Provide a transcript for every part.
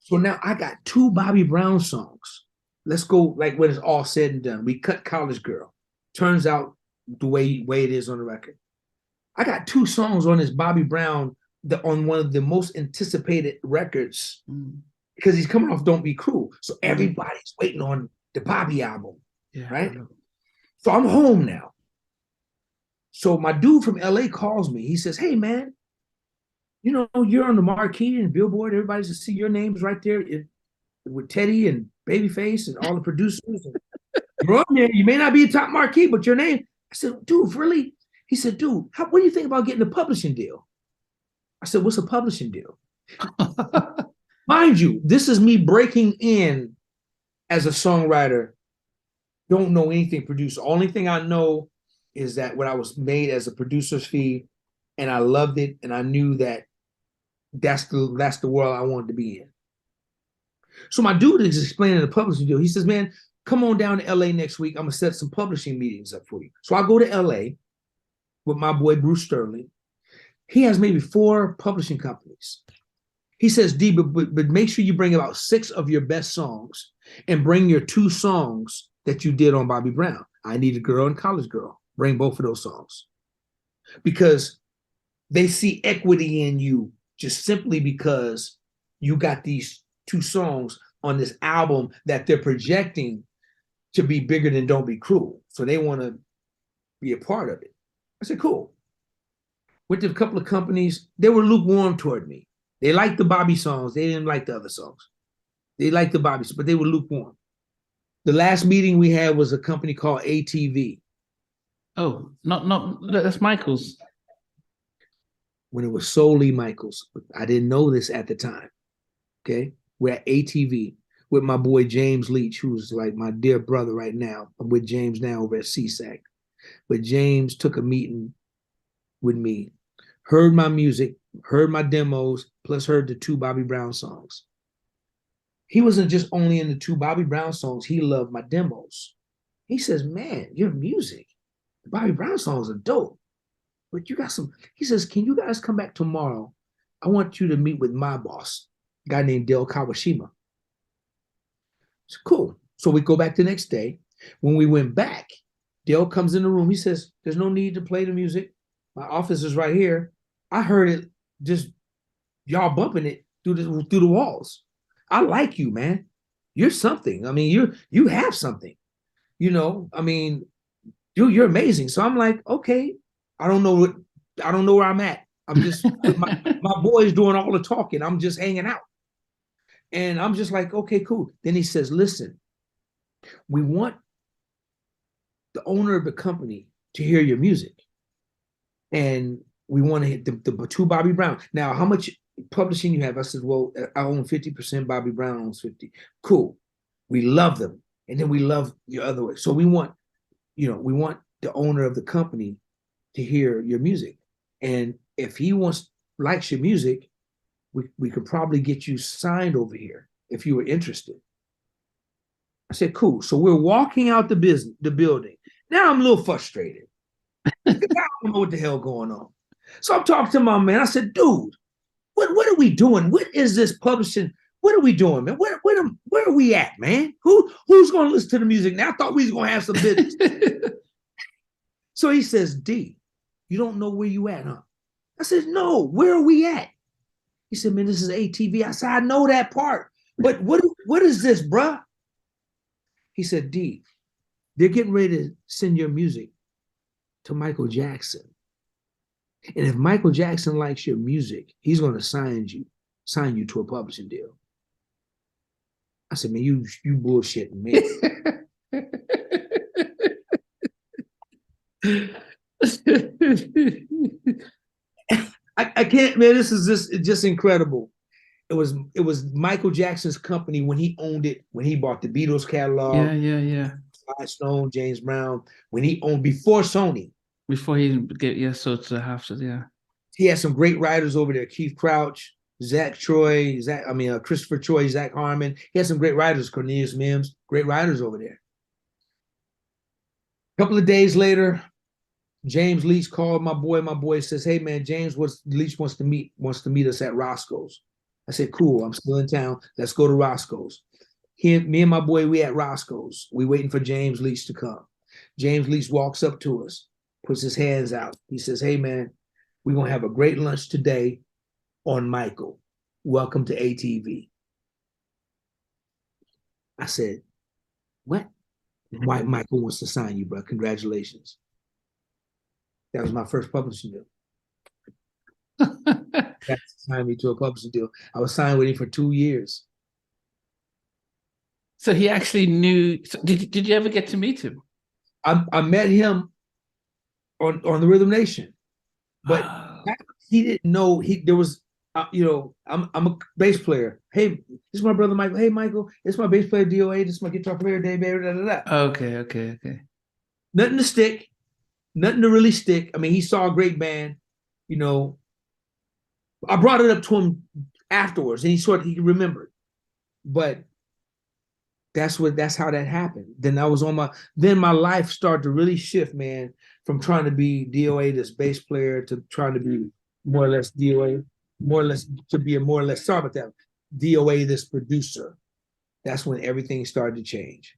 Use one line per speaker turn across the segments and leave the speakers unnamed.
So now I got two Bobby Brown songs. Let's go like when it's all said and done. We cut College Girl. Turns out the way it is on the record. I got two songs on this Bobby Brown on one of the most anticipated records because he's coming off Don't Be Cruel. So everybody's waiting on the Bobby album, right? So I'm home now. So my dude from LA calls me. He says, "Hey man, you know, you're on the marquee and Billboard. Everybody's to see your names right there with Teddy and Babyface and all the producers. And you're on there. You may not be a top marquee, but your name." I said, "Dude, really?" He said, "Dude, what do you think about getting a publishing deal?" I said, "What's a publishing deal?" Mind you, this is me breaking in as a songwriter. Don't know anything producer. Only thing I know is that when I was made as a producer's fee, and I loved it, and I knew that that's the world I wanted to be in. So my dude is explaining the publishing deal. He says, "Man, come on down to LA next week. I'm gonna set some publishing meetings up for you." So I go to LA with my boy Bruce Sterling. He has maybe 4 publishing companies. He says, "D, but make sure you bring about 6 of your best songs and bring your 2 songs that you did on Bobby Brown. I Need a Girl and College Girl. Bring both of those songs." Because they see equity in you just simply because you got these 2 songs on this album that they're projecting to be bigger than Don't Be Cruel. So they want to be a part of it. I said, cool. Went to a couple of companies. They were lukewarm toward me. They liked the Bobby songs. They didn't like the other songs. They liked the Bobby, but they were lukewarm. The last meeting we had was a company called ATV.
Oh, not that's Michael's.
When it was solely Michael's. I didn't know this at the time. Okay. We're at ATV with my boy James Leach, who's like my dear brother right now. I'm with James now over at CSAC. But James took a meeting with me, heard my music, heard my demos, plus heard the 2 Bobby Brown songs. He wasn't just only in the 2 Bobby Brown songs, he loved my demos. He says, "Man, your music, the Bobby Brown songs are dope, but you got some." He says, "Can you guys come back tomorrow? I want you to meet with my boss, a guy named Dale Kawashima." So cool. So we go back the next day. When we went back, Dale comes in the room. He says, "There's no need to play the music. My office is right here. I heard it, just y'all bumping it through the walls. I like you, man. You're something. I mean, you have something. You know, I mean, you're amazing." So I'm like, okay, I don't know where I'm at. I'm just my boy's doing all the talking. I'm just hanging out. And I'm just like, okay, cool. Then he says, "Listen, we want the owner of the company to hear your music. And we want to hit the 2 Bobby Brown. Now, how much publishing you have?" I said, "Well, I own 50%, Bobby Brown owns 50. Cool. We love them. And then we love your other way. So we want the owner of the company to hear your music. And if he likes your music, we could probably get you signed over here if you were interested." I said, cool. So we're walking out the building. Now I'm a little frustrated. I don't know what the hell going on. So I'm talking to my man. I said, "Dude, what are we doing? What is this publishing? What are we doing, man? Where are we at, man? Who's going to listen to the music now? I thought we was going to have some business." So he says, "D, you don't know where you at, huh?" I said, "No, where are we at?" He said, "Man, this is ATV." I said, "I know that part, but what is this, bruh?" He said, "D, they're getting ready to send your music to Michael Jackson. And if Michael Jackson likes your music, he's going to sign you to a publishing deal." I said, "Man, you bullshitting me." I can't, man. This is just incredible. It was Michael Jackson's company when he owned it, when he bought the Beatles catalog.
Yeah.
Stone, James Brown, when he owned before Sony.
Before he get so to have to, yeah.
He had some great writers over there: Keith Crouch, Christopher Troy, Zach Harmon. He had some great writers, Cornelius Mims, great writers over there. A couple of days later, James Leach called my boy. My boy says, "Hey man, Leach wants to meet us at Roscoe's." I said, cool, I'm still in town. Let's go to Roscoe's. Me and my boy, we at Roscoe's. We waiting for James Leach to come. James Leach walks up to us, puts his hands out. He says, hey, man, we're going to have a great lunch today on Michael. Welcome to ATV. I said, what? White Michael wants to sign you, bro. Congratulations. That was my first publishing deal. That signed me to a publishing deal. I was signed with him for 2 years.
So he actually knew. So did you ever get to meet him?
I met him on the Rhythm Nation, but he didn't know there was. I'm a bass player. Hey, this is my brother Michael. Hey, Michael, it's my bass player DOA. This is my guitar player Dave.
Okay.
Nothing to stick, nothing to really stick. I mean, he saw a great band. I brought it up to him afterwards, and he remembered. But that's how that happened. Then my life started to really shift, man, from trying to be DOA, this bass player, to trying to be more or less DOA, sorry about that, DOA, this producer. That's when everything started to change.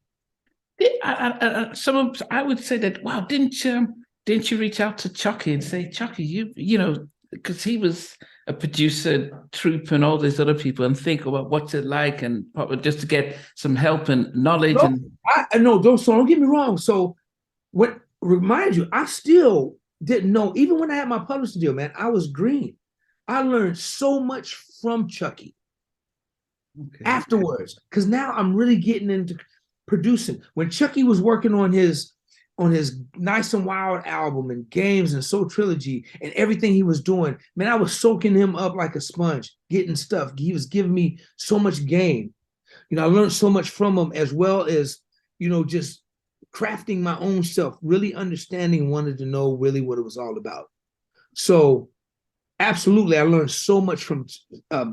I would say that, wow, didn't you reach out to Chucky and say, Chucky, you know, because he was a producer, Troop, and all these other people, and think about what's it like, and probably just to get some help and knowledge.
Don't get me wrong. So, what remind you, I still didn't know. Even when I had my publishing deal, man, I was green. I learned so much from Chucky afterwards, because now I'm really getting into producing. When Chucky was working on his Nice and Wild album and Games and Soul Trilogy and everything he was doing, man, I was soaking him up like a sponge, getting stuff. He was giving me so much game. I learned so much from him, as well as, just crafting my own self, really understanding, wanted to know really what it was all about. So absolutely, I learned so much from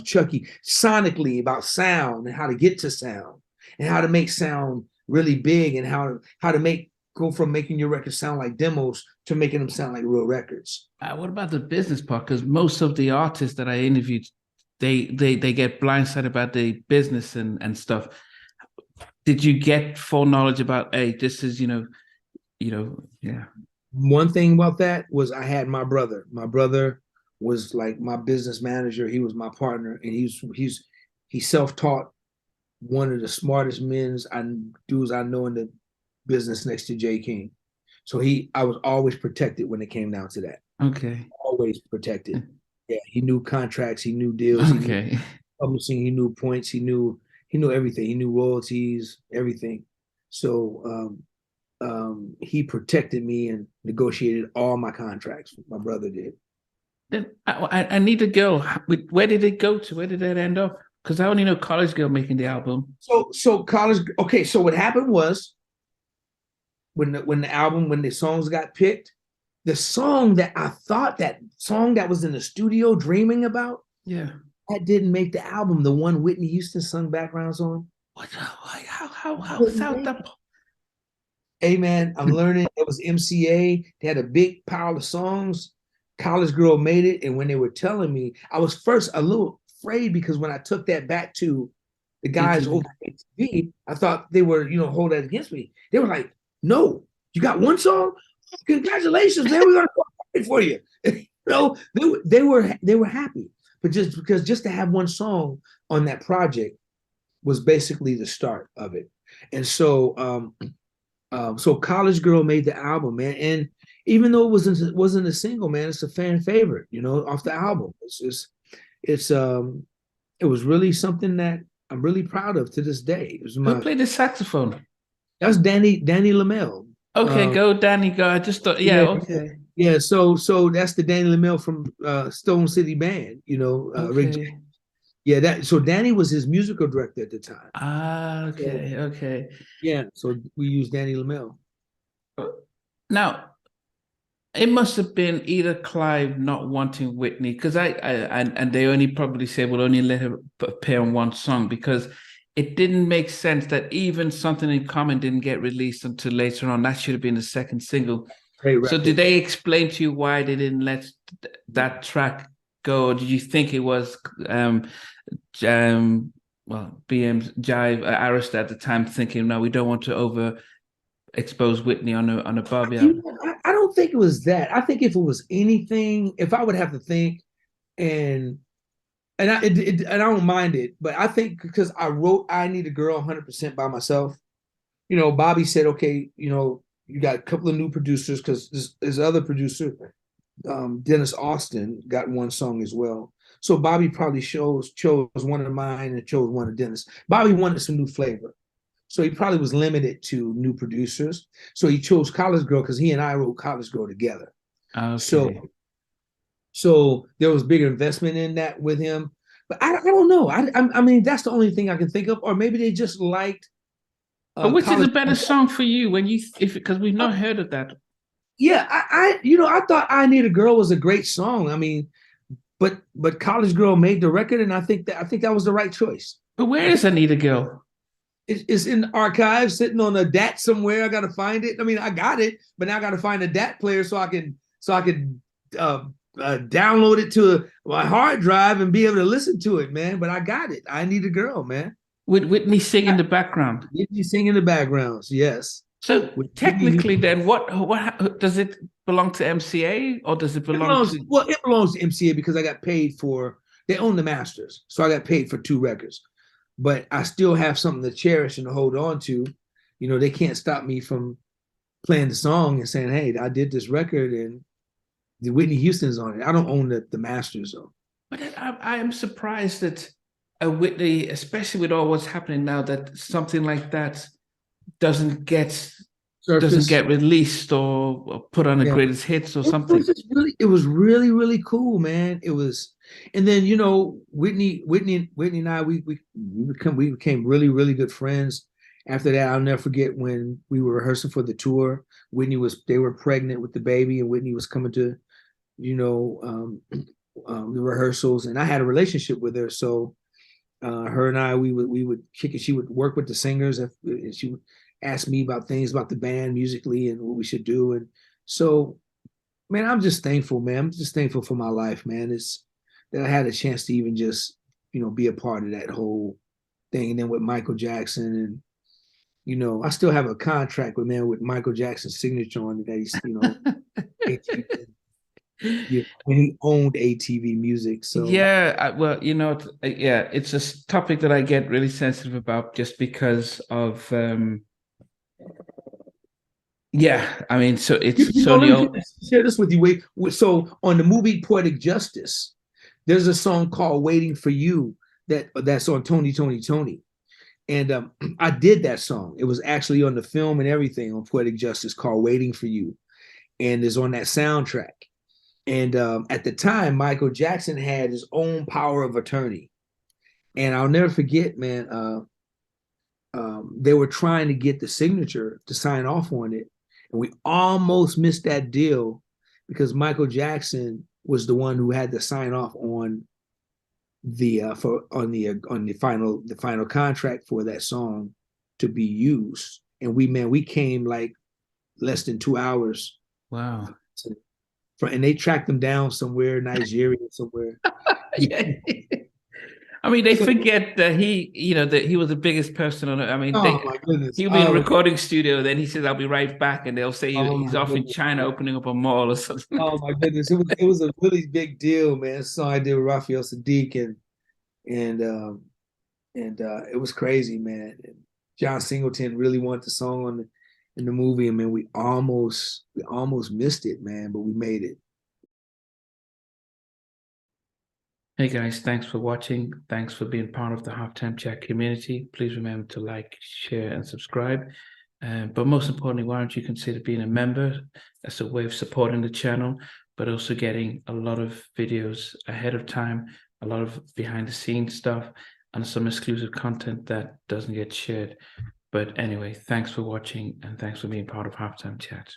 Chucky sonically, about sound and how to get to sound and how to make sound really big, and how to go from making your records sound like demos to making them sound like real records.
What about the business part? Because most of the artists that I interviewed, they get blindsided about the business and stuff. Did you get full knowledge about, hey, this is, yeah.
One thing about that was I had my brother. My brother was like my business manager. He was my partner, and he's self-taught, one of the smartest dudes I know in the business next to Jay King. So I was always protected when it came down to that.
Okay.
Always protected. Yeah, he knew contracts, he knew deals,
okay.
He knew publishing, he knew points, he knew everything. He knew royalties, everything. So he protected me and negotiated all my contracts. My brother did.
Then I need a girl. Where did it go to? Where did that end up? Because I only know College Girl making the album.
So college. Okay, so what happened was, when the songs got picked, the song that was in the studio dreaming about, that didn't make the album. The one Whitney Houston sung background song.
What? How is that?
Hey man, I'm learning. It was MCA. They had a big pile of songs. College Girl made it, and when they were telling me, I was first a little afraid, because when I took that back to the guys over at ATV, I thought they were, hold that against me. They were like, "No, you got one song? Congratulations, man! We're gonna fight for you." They were happy, but just to have one song on that project was basically the start of it. And so, so College Girl made the album, man, and even though it wasn't a single, man, it's a fan favorite, off the album. It was really something that I'm really proud of to this day.
Who played the saxophone?
That was Danny Lamel.
Okay, go Danny, go. I just thought, okay.
Yeah, so that's the Danny Lamel from Stone City Band,
okay.
Rick James. Yeah, so Danny was his musical director at the time.
Okay.
Yeah, so we used Danny Lamel.
Now, it must have been either Clive not wanting Whitney, because and they only probably said, we'll only let her appear on one song, because it didn't make sense that even Something in Common didn't get released until later on. That should have been the second single. So did they explain to you why they didn't let that track go? Or did you think it was well, BM's Jive, Arista at the time, thinking, no, we don't want to overexpose Whitney on a Bobby album.
I don't think it was that. I think if it was anything, if I would have to think, and and I don't mind it, but I think because I wrote "I Need a Girl" 100% by myself. Bobby said, okay, you got a couple of new producers because this other producer, Dennis Austin, got one song as well. So Bobby probably chose one of mine and chose one of Dennis. Bobby wanted some new flavor. So he probably was limited to new producers. So he chose College Girl because he and I wrote College Girl together.
Okay.
So there was bigger investment in that with him. But I don't know. I mean, that's the only thing I can think of. Or maybe they just liked.
But which is a better
Girl.
song for you when you, if because we've not heard of that?
Yeah, I thought "I Need a Girl" was a great song. I mean, but College Girl made the record, and I think that was the right choice.
But where is "I Need a Girl"?
It's in the archive, sitting on a DAT somewhere. I got to find it. I mean, I got it, but now I got to find a DAT player so I can download it to my hard drive and be able to listen to it, man. But I got it. "I Need a Girl," man.
With Whitney singing in the background.
Whitney singing in the backgrounds, yes.
So technically, then what does it belong to MCA or does it belong to?
Well, it belongs to MCA because I got paid for. They own the masters, so I got paid for 2 records. But I still have something to cherish and to hold on to. They can't stop me from playing the song and saying, "Hey, I did this record and the Whitney Houston's on it." I don't own the masters though.
But I am surprised that a Whitney, especially with all what's happening now, that something like that doesn't get released or put on the greatest hits or something.
It was really, really cool, man. It was, and then Whitney and I we became really, really good friends. After that, I'll never forget when we were rehearsing for the tour. They were pregnant with the baby, and Whitney was coming to, the rehearsals, and I had a relationship with her, so her and I we would kick it. She would work with the singers, and she would ask me about things about the band musically and what we should do. And so, man, I'm just thankful, man. I'm just thankful for my life, man. It's that I had a chance to even just, be a part of that whole thing. And then with Michael Jackson, and I still have a contract with Michael Jackson's signature on it that he's, when he owned ATV Music. So
yeah, well, it's a topic that I get really sensitive about just because of yeah, I mean, so it's
let me share this with you. So on the movie Poetic Justice, there's a song called "Waiting for You" that's on Tony, Tony, Tony. And I did that song. It was actually on the film and everything on Poetic Justice called "Waiting for You," and is on that soundtrack. And at the time, Michael Jackson had his own power of attorney. And I'll never forget, man, they were trying to get the signature to sign off on it. And we almost missed that deal because Michael Jackson was the one who had to sign off on the final contract for that song to be used. And we came like less than 2 hours.
Wow.
And they tracked him down somewhere, Nigeria, somewhere.
Yeah. I mean, they forget that he was the biggest person on it. I mean,
my goodness.
He'll be in a recording studio, then he says, "I'll be right back," and they'll say he's off in China opening up a mall or something.
Oh my goodness, it was a really big deal, man. So I did with Raphael Sadiq and it was crazy, man. And John Singleton really wanted the song in the movie, and man, we almost missed it, man, but we made it.
Hey guys, thanks for watching. Thanks for being part of the Halftime Chat community. Please remember to like, share, and subscribe. But most importantly, why don't you consider being a member? That's a way of supporting the channel, but also getting a lot of videos ahead of time, a lot of behind the scenes stuff, and some exclusive content that doesn't get shared. But anyway, thanks for watching, and thanks for being part of Halftime Chat.